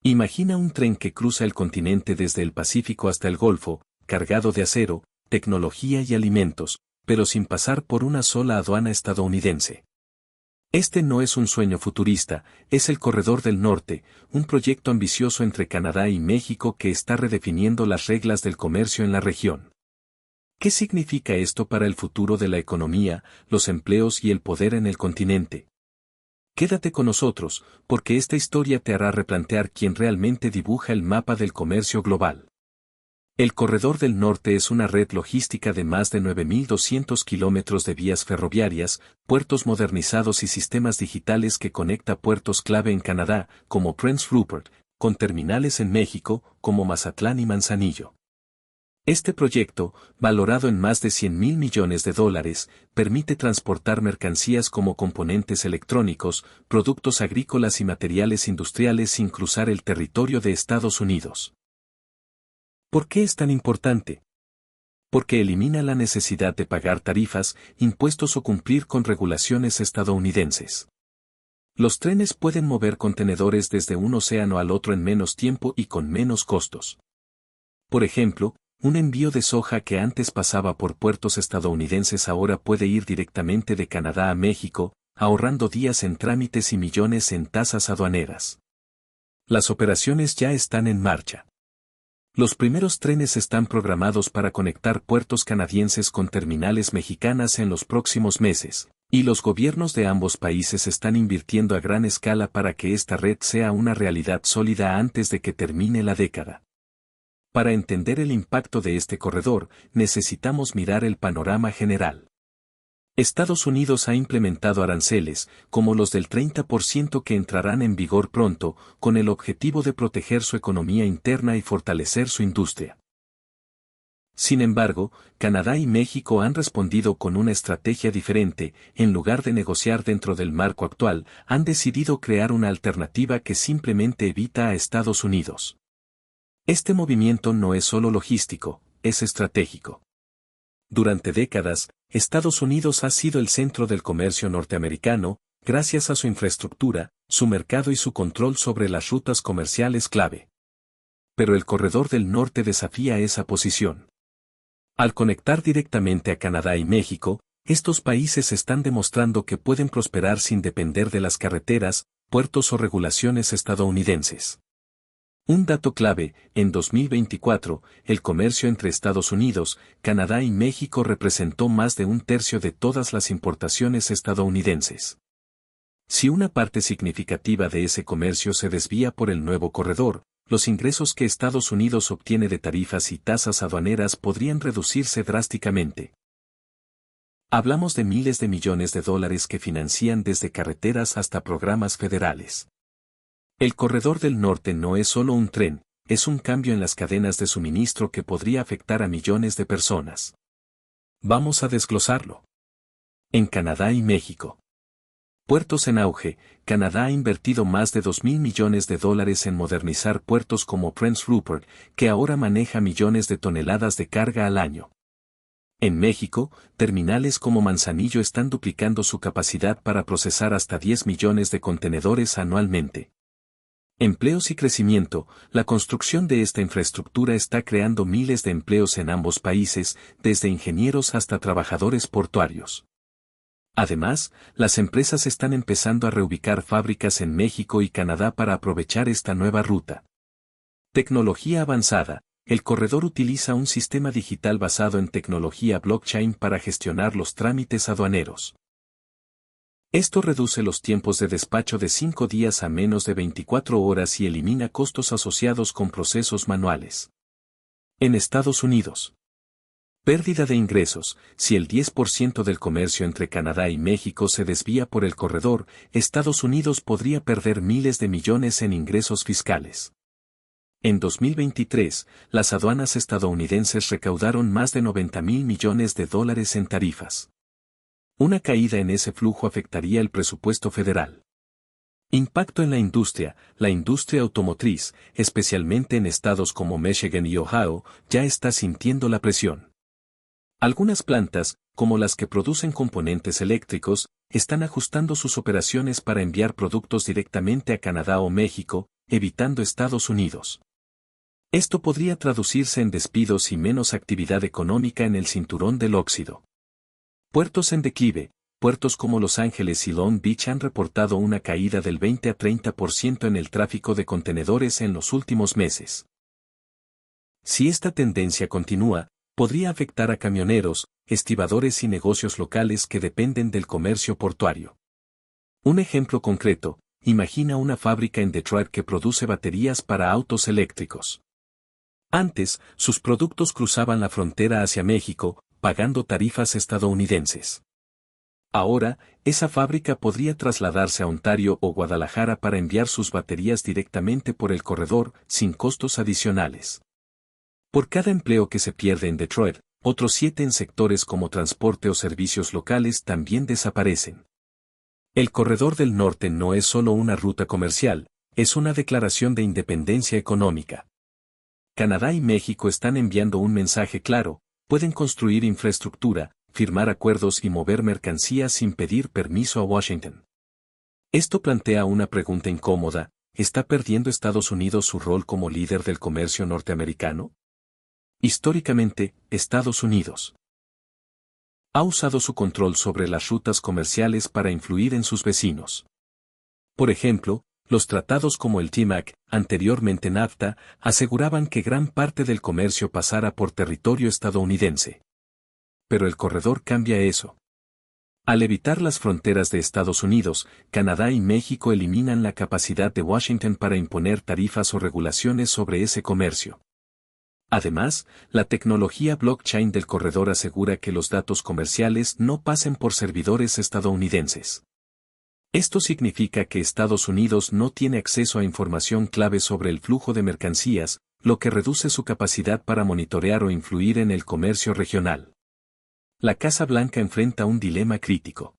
Imagina un tren que cruza el continente desde el Pacífico hasta el Golfo, cargado de acero, tecnología y alimentos, pero sin pasar por una sola aduana estadounidense. Este no es un sueño futurista, es el Corredor del Norte, un proyecto ambicioso entre Canadá y México que está redefiniendo las reglas del comercio en la región. ¿Qué significa esto para el futuro de la economía, los empleos y el poder en el continente? Quédate con nosotros, porque esta historia te hará replantear quién realmente dibuja el mapa del comercio global. El Corredor del Norte es una red logística de más de 9.200 kilómetros de vías ferroviarias, puertos modernizados y sistemas digitales que conecta puertos clave en Canadá, como Prince Rupert, con terminales en México, como Mazatlán y Manzanillo. Este proyecto, valorado en más de $100,000 millones, permite transportar mercancías como componentes electrónicos, productos agrícolas y materiales industriales sin cruzar el territorio de Estados Unidos. ¿Por qué es tan importante? Porque elimina la necesidad de pagar tarifas, impuestos o cumplir con regulaciones estadounidenses. Los trenes pueden mover contenedores desde un océano al otro en menos tiempo y con menos costos. Por ejemplo, un envío de soja que antes pasaba por puertos estadounidenses ahora puede ir directamente de Canadá a México, ahorrando días en trámites y millones en tasas aduaneras. Las operaciones ya están en marcha. Los primeros trenes están programados para conectar puertos canadienses con terminales mexicanas en los próximos meses, y los gobiernos de ambos países están invirtiendo a gran escala para que esta red sea una realidad sólida antes de que termine la década. Para entender el impacto de este corredor, necesitamos mirar el panorama general. Estados Unidos ha implementado aranceles, como los del 30% que entrarán en vigor pronto, con el objetivo de proteger su economía interna y fortalecer su industria. Sin embargo, Canadá y México han respondido con una estrategia diferente, en lugar de negociar dentro del marco actual, han decidido crear una alternativa que simplemente evita a Estados Unidos. Este movimiento no es solo logístico, es estratégico. Durante décadas, Estados Unidos ha sido el centro del comercio norteamericano, gracias a su infraestructura, su mercado y su control sobre las rutas comerciales clave. Pero el Corredor del Norte desafía esa posición. Al conectar directamente a Canadá y México, estos países están demostrando que pueden prosperar sin depender de las carreteras, puertos o regulaciones estadounidenses. Un dato clave, en 2024, el comercio entre Estados Unidos, Canadá y México representó más de un tercio de todas las importaciones estadounidenses. Si una parte significativa de ese comercio se desvía por el nuevo corredor, los ingresos que Estados Unidos obtiene de tarifas y tasas aduaneras podrían reducirse drásticamente. Hablamos de miles de millones de dólares que financian desde carreteras hasta programas federales. El Corredor del Norte no es solo un tren, es un cambio en las cadenas de suministro que podría afectar a millones de personas. Vamos a desglosarlo. En Canadá y México. Puertos en auge, Canadá ha invertido más de $2,000 millones en modernizar puertos como Prince Rupert, que ahora maneja millones de toneladas de carga al año. En México, terminales como Manzanillo están duplicando su capacidad para procesar hasta 10 millones de contenedores anualmente. Empleos y crecimiento, la construcción de esta infraestructura está creando miles de empleos en ambos países, desde ingenieros hasta trabajadores portuarios. Además, las empresas están empezando a reubicar fábricas en México y Canadá para aprovechar esta nueva ruta. Tecnología avanzada, el corredor utiliza un sistema digital basado en tecnología blockchain para gestionar los trámites aduaneros. Esto reduce los tiempos de despacho de 5 días a menos de 24 horas y elimina costos asociados con procesos manuales. En Estados Unidos. Pérdida de ingresos. Si el 10% del comercio entre Canadá y México se desvía por el corredor, Estados Unidos podría perder miles de millones en ingresos fiscales. En 2023, las aduanas estadounidenses recaudaron más de $90,000 millones en tarifas. Una caída en ese flujo afectaría el presupuesto federal. Impacto en la industria automotriz, especialmente en estados como Michigan y Ohio, ya está sintiendo la presión. Algunas plantas, como las que producen componentes eléctricos, están ajustando sus operaciones para enviar productos directamente a Canadá o México, evitando Estados Unidos. Esto podría traducirse en despidos y menos actividad económica en el cinturón del óxido. Puertos en declive. Puertos como Los Ángeles y Long Beach han reportado una caída del 20 a 30% en el tráfico de contenedores en los últimos meses. Si esta tendencia continúa, podría afectar a camioneros, estibadores y negocios locales que dependen del comercio portuario. Un ejemplo concreto, imagina una fábrica en Detroit que produce baterías para autos eléctricos. Antes, sus productos cruzaban la frontera hacia México, pagando tarifas estadounidenses. Ahora, esa fábrica podría trasladarse a Ontario o Guadalajara para enviar sus baterías directamente por el corredor, sin costos adicionales. Por cada empleo que se pierde en Detroit, otros 7 en sectores como transporte o servicios locales también desaparecen. El corredor del norte no es solo una ruta comercial, es una declaración de independencia económica. Canadá y México están enviando un mensaje claro: pueden construir infraestructura, firmar acuerdos y mover mercancías sin pedir permiso a Washington. Esto plantea una pregunta incómoda: ¿está perdiendo Estados Unidos su rol como líder del comercio norteamericano? Históricamente, Estados Unidos ha usado su control sobre las rutas comerciales para influir en sus vecinos. Por ejemplo, los tratados como el TMAC, anteriormente NAFTA, aseguraban que gran parte del comercio pasara por territorio estadounidense. Pero el corredor cambia eso. Al evitar las fronteras de Estados Unidos, Canadá y México eliminan la capacidad de Washington para imponer tarifas o regulaciones sobre ese comercio. Además, la tecnología blockchain del corredor asegura que los datos comerciales no pasen por servidores estadounidenses. Esto significa que Estados Unidos no tiene acceso a información clave sobre el flujo de mercancías, lo que reduce su capacidad para monitorear o influir en el comercio regional. La Casa Blanca enfrenta un dilema crítico.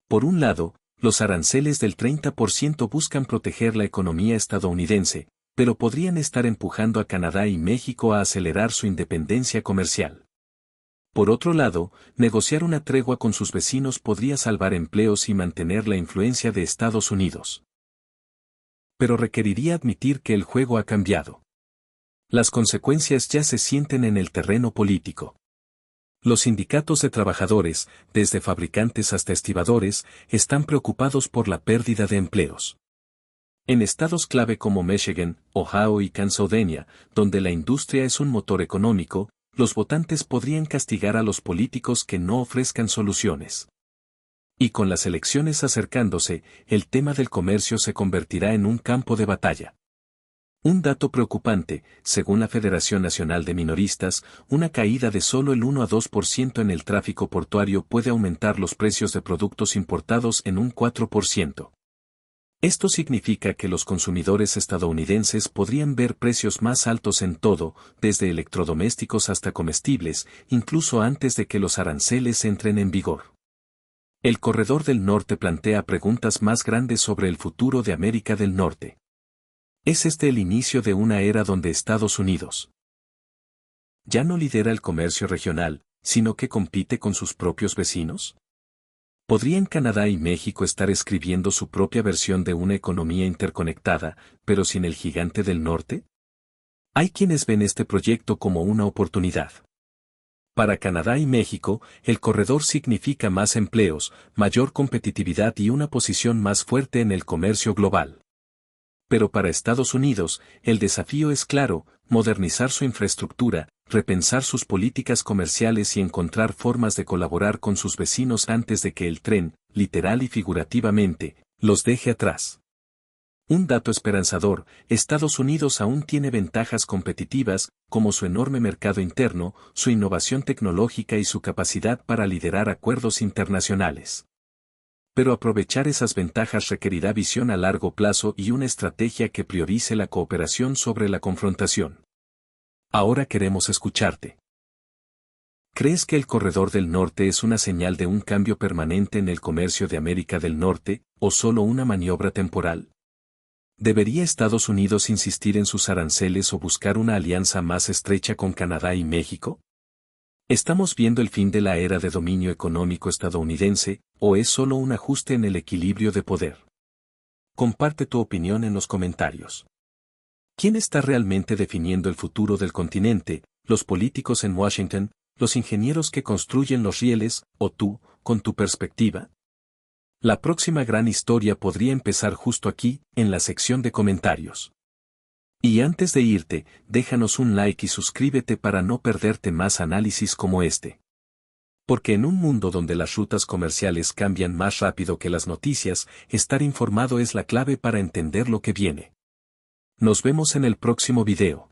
Por un lado, los aranceles del 30% buscan proteger la economía estadounidense, pero podrían estar empujando a Canadá y México a acelerar su independencia comercial. Por otro lado, negociar una tregua con sus vecinos podría salvar empleos y mantener la influencia de Estados Unidos. Pero requeriría admitir que el juego ha cambiado. Las consecuencias ya se sienten en el terreno político. Los sindicatos de trabajadores, desde fabricantes hasta estibadores, están preocupados por la pérdida de empleos. En estados clave como Michigan, Ohio y Pennsylvania, donde la industria es un motor económico, los votantes podrían castigar a los políticos que no ofrezcan soluciones. Y con las elecciones acercándose, el tema del comercio se convertirá en un campo de batalla. Un dato preocupante: según la Federación Nacional de Minoristas, una caída de solo el 1 a 2% en el tráfico portuario puede aumentar los precios de productos importados en un 4%. Esto significa que los consumidores estadounidenses podrían ver precios más altos en todo, desde electrodomésticos hasta comestibles, incluso antes de que los aranceles entren en vigor. El corredor del norte plantea preguntas más grandes sobre el futuro de América del Norte. ¿Es este el inicio de una era donde Estados Unidos ya no lidera el comercio regional, sino que compite con sus propios vecinos? ¿Podrían Canadá y México estar escribiendo su propia versión de una economía interconectada, pero sin el gigante del norte? Hay quienes ven este proyecto como una oportunidad. Para Canadá y México, el corredor significa más empleos, mayor competitividad y una posición más fuerte en el comercio global. Pero para Estados Unidos, el desafío es claro: modernizar su infraestructura, repensar sus políticas comerciales y encontrar formas de colaborar con sus vecinos antes de que el tren, literal y figurativamente, los deje atrás. Un dato esperanzador: Estados Unidos aún tiene ventajas competitivas, como su enorme mercado interno, su innovación tecnológica y su capacidad para liderar acuerdos internacionales. Pero aprovechar esas ventajas requerirá visión a largo plazo y una estrategia que priorice la cooperación sobre la confrontación. Ahora queremos escucharte. ¿Crees que el corredor del norte es una señal de un cambio permanente en el comercio de América del Norte, o solo una maniobra temporal? ¿Debería Estados Unidos insistir en sus aranceles o buscar una alianza más estrecha con Canadá y México? ¿Estamos viendo el fin de la era de dominio económico estadounidense, o es solo un ajuste en el equilibrio de poder? Comparte tu opinión en los comentarios. ¿Quién está realmente definiendo el futuro del continente? ¿Los políticos en Washington, los ingenieros que construyen los rieles, o tú, con tu perspectiva? La próxima gran historia podría empezar justo aquí, en la sección de comentarios. Y antes de irte, déjanos un like y suscríbete para no perderte más análisis como este. Porque en un mundo donde las rutas comerciales cambian más rápido que las noticias, estar informado es la clave para entender lo que viene. Nos vemos en el próximo video.